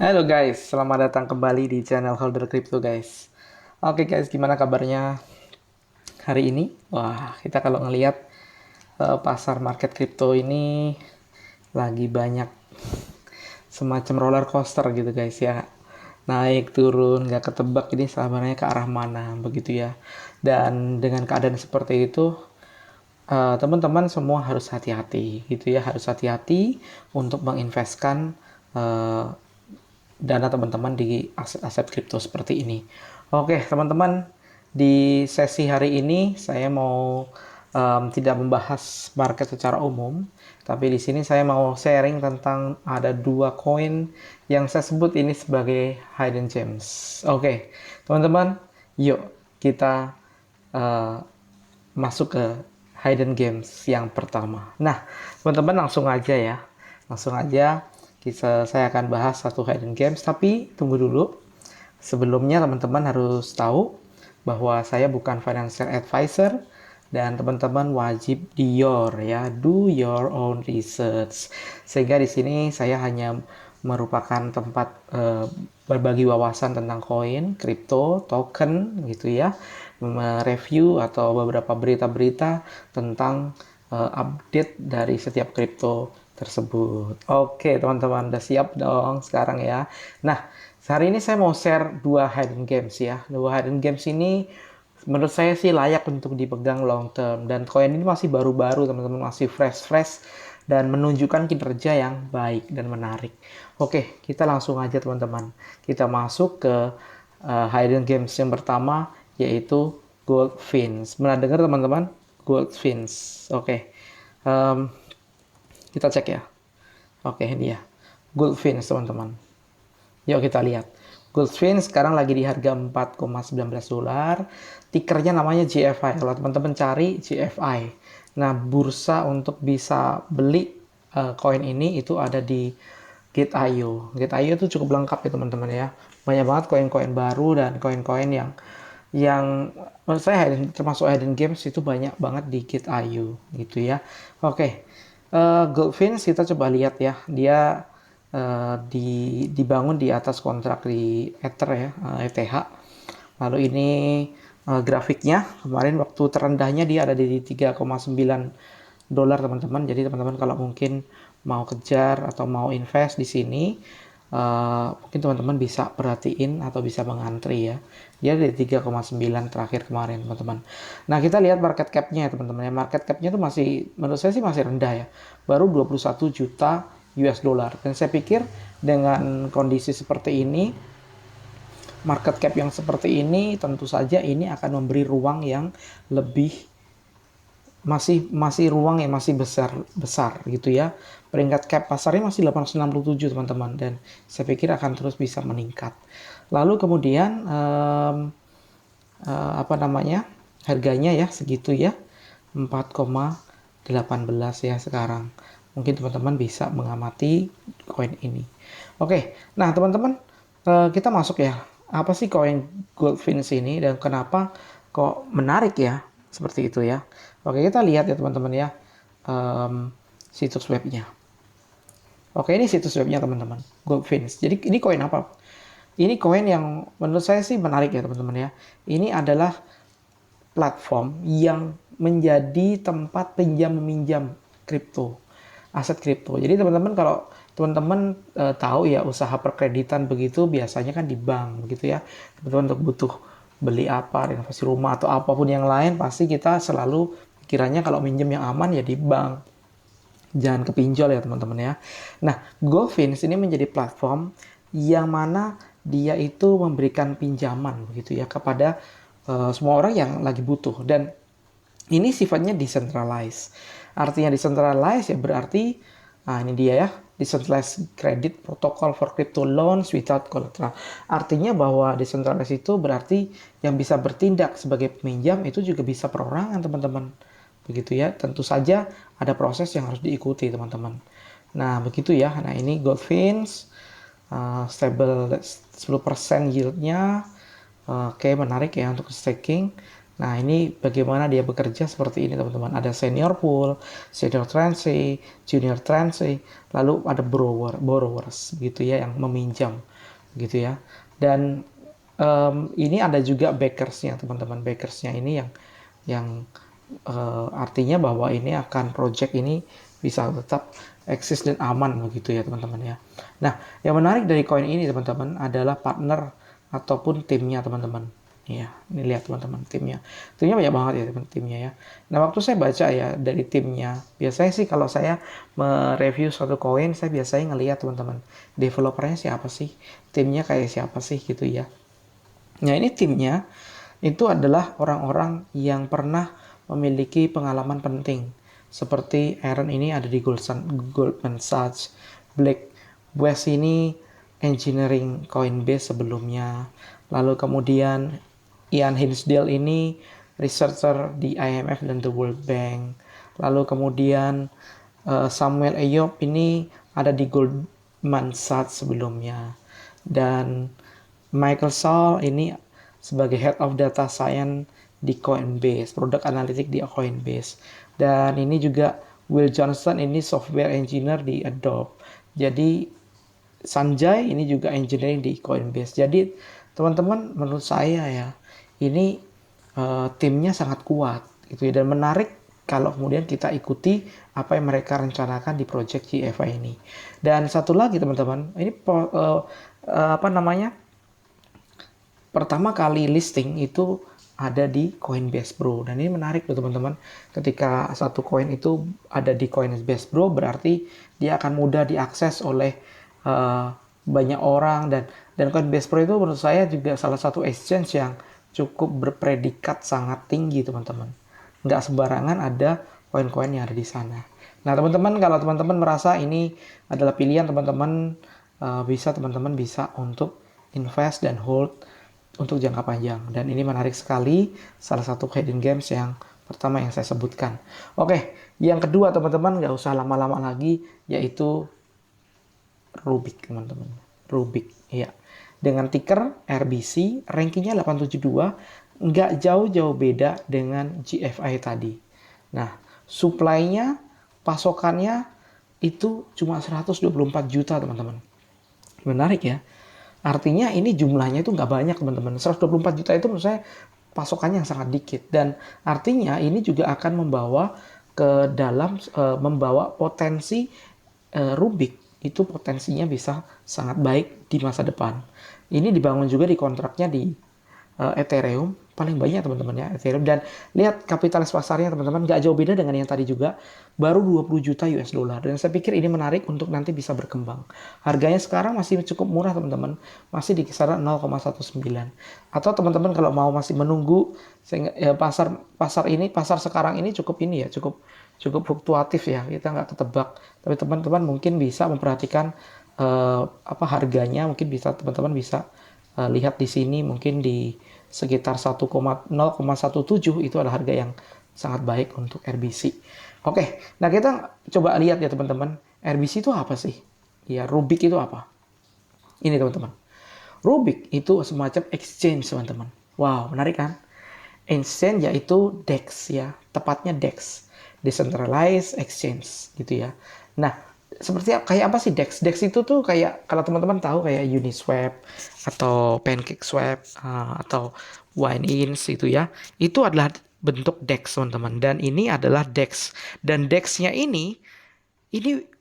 Halo guys, selamat datang kembali di channel Holder Crypto guys. Oke guys, gimana kabarnya hari ini? Wah, kita kalau ngelihat pasar market crypto ini lagi banyak semacam roller coaster gitu guys ya. Naik turun nggak ketebak ini sebenarnya ke arah mana begitu ya. Dan dengan keadaan seperti itu teman-teman semua harus hati-hati gitu ya, harus hati-hati untuk menginvestkan eh, dana teman-teman di aset-aset kripto seperti ini. Oke, teman-teman, di sesi hari ini saya mau tidak membahas market secara umum, tapi di sini saya mau sharing tentang ada dua koin yang saya sebut ini sebagai hidden gems. Oke, teman-teman, yuk kita uh, masuk ke hidden games yang pertama. Nah, teman-teman langsung aja ya. Langsung aja saya akan bahas satu hidden games, tapi tunggu dulu. Sebelumnya teman-teman harus tahu bahwa saya bukan financial advisor dan teman-teman wajib do your own research. Sehingga di sini saya hanya merupakan tempat berbagi wawasan tentang koin, kripto, token gitu ya, mereview atau beberapa berita-berita tentang update dari setiap kripto tersebut. Oke, teman-teman, udah siap dong sekarang ya. Nah, hari ini saya mau share dua hidden games ya. Dua hidden games ini menurut saya sih layak untuk dipegang long term, dan koin ini masih baru-baru teman-teman, masih fresh-fresh dan menunjukkan kinerja yang baik dan menarik. Oke, kita langsung aja teman-teman. Kita masuk ke hidden games yang pertama, yaitu Goldfinch. Pernah dengar teman-teman? Goldfinch. Oke. Um, kita cek ya. Oke, ini ya. Goldfinch teman-teman. Yuk kita lihat. Goldfinch sekarang lagi di harga 4,19 dolar. Tikernya namanya GFI. Kalau teman-teman cari GFI. Nah, bursa untuk bisa beli koin ini itu ada di Gate.io. Gate.io itu cukup lengkap ya teman-teman ya. Banyak banget koin-koin baru dan koin-koin yang menurut saya termasuk hidden games itu banyak banget di Gate.io gitu ya. Oke. Goldfinch kita coba lihat ya. Dia dibangun di atas kontrak di Ether ya, ETH. Lalu ini grafiknya kemarin waktu terendahnya dia ada di 3,9 dolar teman-teman. Jadi teman-teman kalau mungkin mau kejar atau mau invest di sini, mungkin teman-teman bisa perhatiin atau bisa mengantri ya. Dia di 3,9 terakhir kemarin teman-teman. Nah kita lihat market cap-nya ya teman-teman ya. Market cap-nya itu masih, menurut saya sih masih rendah ya. Baru 21 juta US dollar. Dan saya pikir dengan kondisi seperti ini, market cap yang seperti ini, tentu saja ini akan memberi ruang yang lebih, masih ruang yang masih besar besar gitu ya. Peringkat cap pasarnya masih 867 teman-teman, dan saya pikir akan terus bisa meningkat. Lalu kemudian apa namanya, harganya ya segitu ya, 4,18 ya sekarang. Mungkin teman-teman bisa mengamati koin ini. Oke, nah teman-teman, kita masuk ya. Apa sih koin Goldfinch ini dan kenapa kok menarik ya? Seperti itu ya. Oke, kita lihat ya teman-teman ya, situs webnya. Oke, ini situs webnya teman-teman, Goldfinch. Jadi ini koin apa? Ini koin yang menurut saya sih menarik ya teman-teman ya. Ini adalah platform yang menjadi tempat pinjam meminjam kripto, aset kripto. Jadi teman-teman kalau teman-teman tahu ya, usaha perkreditan begitu biasanya kan di bank begitu ya. Teman-teman untuk butuh beli apa, renovasi rumah atau apapun yang lain, pasti kita selalu pikirannya kalau minjem yang aman ya di bank. Jangan kepinjol ya teman-teman ya. Nah, Goldfinch ini menjadi platform yang mana dia itu memberikan pinjaman begitu ya kepada semua orang yang lagi butuh, dan ini sifatnya decentralized. Artinya decentralized ya berarti, nah ini dia ya, decentralized credit protocol for crypto loans without collateral. Artinya bahwa decentralized itu berarti yang bisa bertindak sebagai peminjam itu juga bisa perorangan teman-teman. Begitu ya, tentu saja ada proses yang harus diikuti teman-teman. Nah begitu ya, nah ini Goldfinch stable 10% yieldnya. Oke, menarik ya untuk staking. Nah, ini bagaimana dia bekerja seperti ini teman-teman. Ada senior pool, senior tranche, junior tranche, lalu ada borrowers gitu ya yang meminjam gitu ya. Dan ini ada juga backersnya teman-teman. Backersnya ini yang artinya bahwa ini akan project ini bisa tetap eksis dan aman begitu ya teman-teman ya. Nah, yang menarik dari koin ini teman-teman adalah partner ataupun timnya teman-teman. Ya, ini lihat teman-teman timnya. Timnya banyak banget ya teman timnya ya. Nah, waktu saya baca ya dari timnya, biasanya sih kalau saya mereview suatu koin, saya biasanya ngelihat teman-teman, developernya siapa sih, timnya kayak siapa sih gitu ya. Nah, ini timnya itu adalah orang-orang yang pernah memiliki pengalaman penting. Seperti Aaron ini ada di Goldman Sachs, Blake West ini engineering Coinbase sebelumnya. Lalu kemudian Ian Hinsdale ini researcher di IMF dan the World Bank. Lalu kemudian Samuel Eyop ini ada di Goldman Sachs sebelumnya. Dan Michael Saul ini sebagai Head of Data Science di Coinbase, produk analitik di Coinbase. Dan ini juga Will Johnson ini software engineer di Adobe. Jadi Sanjay ini juga engineering di Coinbase. Jadi teman-teman menurut saya ya ini timnya sangat kuat gitu ya, dan menarik kalau kemudian kita ikuti apa yang mereka rencanakan di project GFI ini. Dan satu lagi teman-teman, ini apa namanya? Pertama kali listing itu ada di Coinbase Bro, dan ini menarik loh teman-teman. Ketika satu koin itu ada di Coinbase Bro, berarti dia akan mudah diakses oleh banyak orang, dan Coinbase Pro itu menurut saya juga salah satu exchange yang cukup berpredikat sangat tinggi teman-teman. Nggak sembarangan ada koin-koin yang ada di sana. Nah teman-teman, kalau teman-teman merasa ini adalah pilihan teman-teman, teman-teman bisa untuk invest dan hold untuk jangka panjang. Dan ini menarik sekali, salah satu hidden games yang pertama yang saya sebutkan. Oke, yang kedua teman-teman, nggak usah lama-lama lagi, yaitu Rubik teman-teman. Rubik, ya. Dengan ticker RBC, rankingnya 872, nggak jauh-jauh beda dengan GFI tadi. Nah, supply-nya, pasokannya itu cuma 124 juta teman-teman. Menarik ya. Artinya ini jumlahnya itu nggak banyak teman-teman. 124 juta itu menurut saya pasokannya yang sangat dikit. Dan artinya ini juga akan membawa ke dalam, membawa potensi Rubik itu potensinya bisa sangat baik di masa depan. Ini dibangun juga di kontraknya di Ethereum, paling banyak teman-teman ya Ethereum. Dan lihat kapitalis pasarnya teman-teman, nggak jauh beda dengan yang tadi juga, baru 20 juta US dollar. Dan saya pikir ini menarik untuk nanti bisa berkembang. Harganya sekarang masih cukup murah teman-teman, masih di kisaran 0,19. Atau teman-teman kalau mau masih menunggu, sehingga pasar sekarang ini cukup ini ya, cukup fluktuatif ya, kita nggak ketebak. Tapi teman-teman mungkin bisa memperhatikan harganya, mungkin bisa teman-teman bisa lihat di sini, mungkin di sekitar 0,17 itu adalah harga yang sangat baik untuk RBC. Oke, nah kita coba lihat ya teman-teman, RBC itu apa sih? Ya, Rubik itu apa? Ini teman-teman, Rubik itu semacam exchange teman-teman. Wow, menarik kan? Exchange yaitu DEX ya, tepatnya DEX, Decentralized Exchange gitu ya. Nah, seperti kayak apa sih DEX? DEX itu tuh kayak, kalau teman-teman tahu, kayak Uniswap atau PancakeSwap atau Binance itu ya. Itu adalah bentuk DEX teman-teman. Dan ini adalah DEX. Dan DEX-nya ini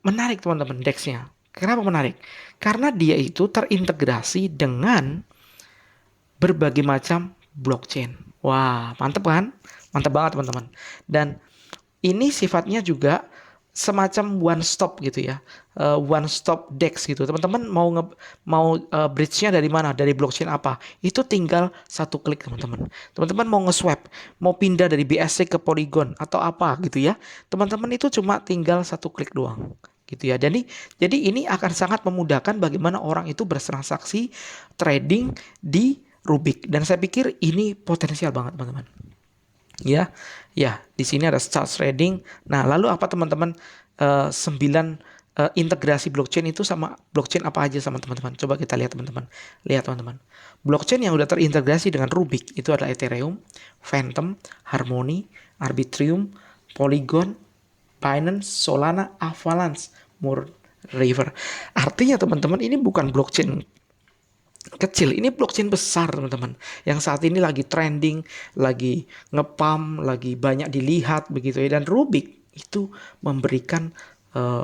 menarik teman-teman, DEX-nya. Kenapa menarik? Karena dia itu terintegrasi dengan berbagai macam blockchain. Wah, mantep kan? Mantep banget teman-teman. Dan ini sifatnya juga semacam one stop gitu ya, one stop DEX gitu. Teman-teman mau bridge-nya dari mana, dari blockchain apa, itu tinggal satu klik teman-teman. Teman-teman mau nge-swap, mau pindah dari BSC ke Polygon atau apa gitu ya, teman-teman itu cuma tinggal satu klik doang gitu ya. Jadi ini akan sangat memudahkan bagaimana orang itu bertransaksi trading di Rubik, dan saya pikir ini potensial banget teman-teman. Ya, di sini ada start trading. Nah, lalu apa teman-teman? 9 integrasi blockchain itu sama blockchain apa aja sama teman-teman. Coba kita lihat teman-teman. Lihat teman-teman. Blockchain yang udah terintegrasi dengan Rubik itu adalah Ethereum, Phantom, Harmony, Arbitrum, Polygon, Binance, Solana, Avalanche, River. Artinya teman-teman ini bukan blockchain kecil, ini blockchain besar teman-teman, yang saat ini lagi trending, lagi ngepam, lagi banyak dilihat begitu ya. Dan Rubik itu memberikan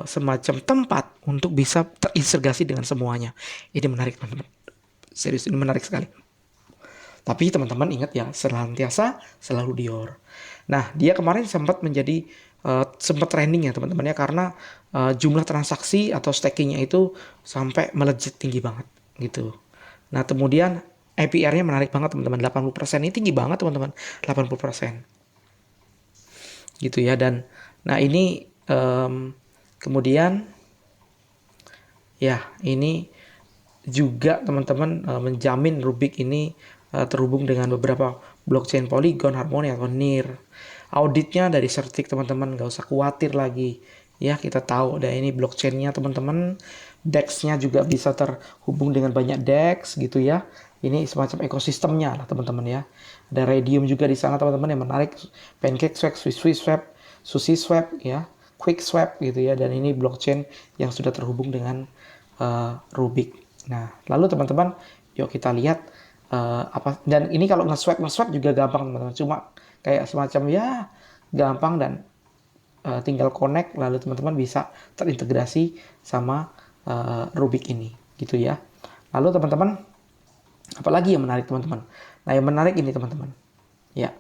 semacam tempat untuk bisa terintegrasi dengan semuanya. Ini menarik teman-teman, serius ini menarik sekali. Tapi teman-teman ingat ya, senantiasa selalu Dior. Nah, dia kemarin sempat menjadi sempat trending ya teman-teman ya, karena jumlah transaksi atau stakingnya itu sampai melejit tinggi banget gitu. Nah, kemudian APR-nya menarik banget teman-teman, 80%. Ini tinggi banget teman-teman, 80%. Gitu ya. Dan nah ini kemudian ya ini juga teman-teman menjamin Rubik ini terhubung dengan beberapa blockchain Polygon, Harmony atau NIR. Auditnya dari Certik teman-teman, nggak usah khawatir lagi. Ya, kita tahu dan ini blockchainnya teman-teman. DEX-nya juga bisa terhubung dengan banyak DEX gitu ya. Ini semacam ekosistemnya lah teman-teman ya. Ada Raydium juga di sana teman-teman yang menarik. PancakeSwap, SushiSwap, SushiSwap ya, QuickSwap gitu ya. Dan ini blockchain yang sudah terhubung dengan Rubik. Nah, lalu teman-teman, yuk kita lihat apa. Dan ini kalau nge-swap juga gampang teman-teman. Cuma kayak semacam ya gampang dan tinggal connect, lalu teman-teman bisa terintegrasi sama Rubik ini gitu ya. Lalu teman-teman, apalagi yang menarik teman-teman? Nah, yang menarik ini teman-teman ya,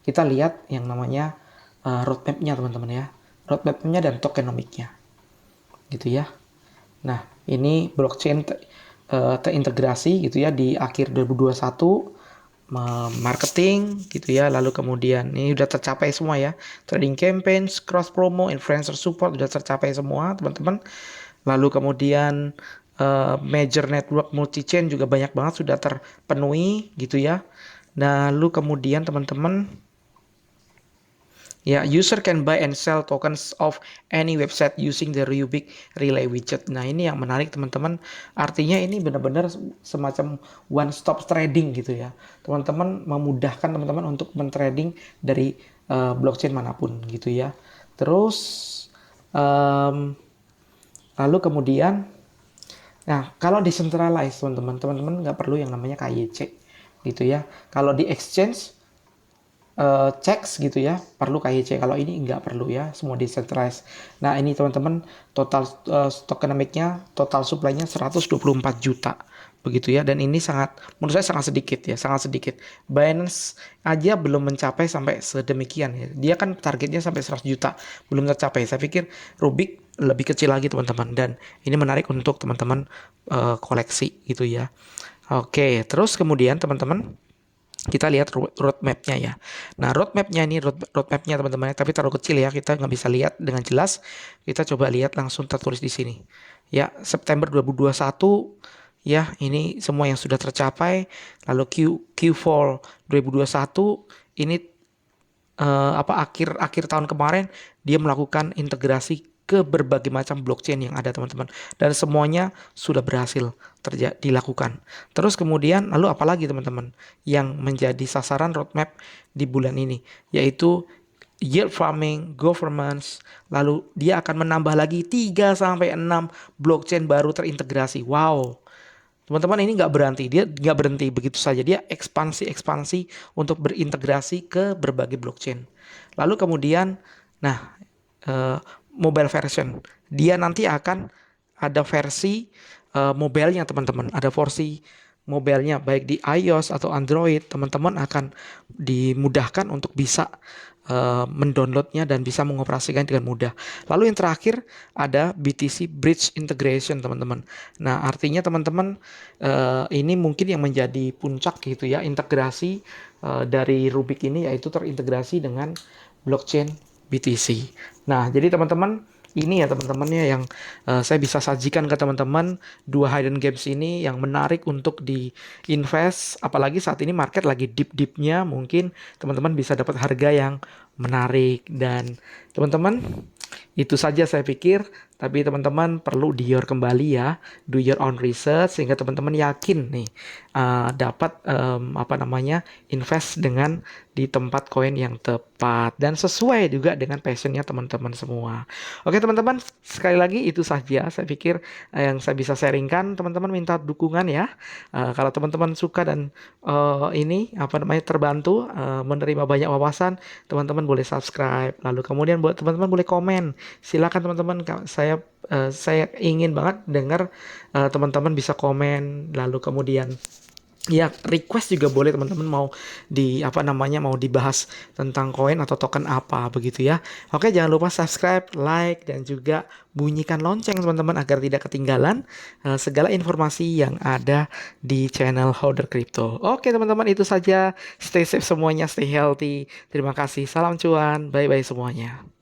kita lihat yang namanya roadmap-nya teman-teman ya, roadmap-nya dan tokenomics-nya gitu ya. Nah, ini blockchain terintegrasi gitu ya di akhir 2021, marketing gitu ya. Lalu kemudian ini udah tercapai semua ya, trading campaigns, cross promo, influencer support udah tercapai semua teman-teman. Lalu kemudian major network multi chain juga banyak banget sudah terpenuhi gitu ya. Lalu kemudian teman-teman ya, user can buy and sell tokens of any website using the Rubik Relay widget. Nah, ini yang menarik teman-teman. Artinya ini benar-benar semacam one stop trading gitu ya. Teman-teman memudahkan teman-teman untuk mentrading dari blockchain manapun gitu ya. Terus lalu kemudian, nah kalau decentralized teman-teman nggak perlu yang namanya KYC gitu ya. Kalau di exchange checks gitu ya, perlu KYC. Kalau ini nggak perlu ya, semua decentralized. Nah, ini teman-teman total tokenomics-nya, total supply-nya 124 juta begitu ya. Dan ini menurut saya sangat sedikit ya, sangat sedikit. Binance aja belum mencapai sampai sedemikian ya. Dia kan targetnya sampai 100 juta, belum tercapai. Saya pikir Rubik lebih kecil lagi teman-teman, dan ini menarik untuk teman-teman koleksi gitu ya. Oke, terus kemudian teman-teman kita lihat roadmap-nya ya. Nah, roadmap-nya ini roadmap-nya teman-teman, tapi terlalu kecil ya, kita nggak bisa lihat dengan jelas. Kita coba lihat langsung tertulis di sini. Ya, September 2021 ya, ini semua yang sudah tercapai. Lalu Q4 2021 ini akhir tahun kemarin dia melakukan integrasi ke berbagai macam blockchain yang ada teman-teman, dan semuanya sudah berhasil dilakukan. Terus kemudian lalu apalagi teman-teman yang menjadi sasaran roadmap di bulan ini, yaitu yield farming, governance, lalu dia akan menambah lagi 3-6 blockchain baru terintegrasi. Wow. Teman-teman, ini dia nggak berhenti begitu saja, dia ekspansi untuk berintegrasi ke berbagai blockchain. Lalu kemudian, nah, mobile version, dia nanti akan ada versi mobilenya teman-teman, ada versi mobilenya baik di iOS atau Android, teman-teman akan dimudahkan untuk bisa mendownloadnya dan bisa mengoperasikan dengan mudah. Lalu yang terakhir ada BTC Bridge Integration teman-teman. Nah, artinya teman-teman ini mungkin yang menjadi puncak gitu ya, integrasi dari Rubik ini, yaitu terintegrasi dengan blockchain BTC. Nah, jadi teman-teman, ini ya teman-temannya yang saya bisa sajikan ke teman-teman, dua hidden games ini yang menarik untuk di-invest, apalagi saat ini market lagi deep-deepnya, mungkin teman-teman bisa dapat harga yang menarik. Dan teman-teman, itu saja saya pikir Tapi teman-teman perlu kembali ya, do your own research sehingga teman-teman yakin nih dapat apa namanya invest dengan di tempat koin yang tepat dan sesuai juga dengan passionnya teman-teman semua. Oke teman-teman, sekali lagi itu saja saya pikir yang saya bisa sharingkan. Teman-teman minta dukungan ya. Kalau teman-teman suka dan ini apa namanya terbantu menerima banyak wawasan, teman-teman boleh subscribe. Lalu kemudian buat teman-teman boleh komen. Silakan teman-teman, saya ingin banget dengar teman-teman bisa komen. Lalu kemudian ya, request juga boleh teman-teman mau apa namanya mau dibahas tentang koin atau token apa begitu ya. Oke, jangan lupa subscribe, like dan juga bunyikan lonceng teman-teman agar tidak ketinggalan segala informasi yang ada di channel Holder Crypto. Oke, teman-teman itu saja. Stay safe semuanya, stay healthy. Terima kasih. Salam cuan. Bye bye semuanya.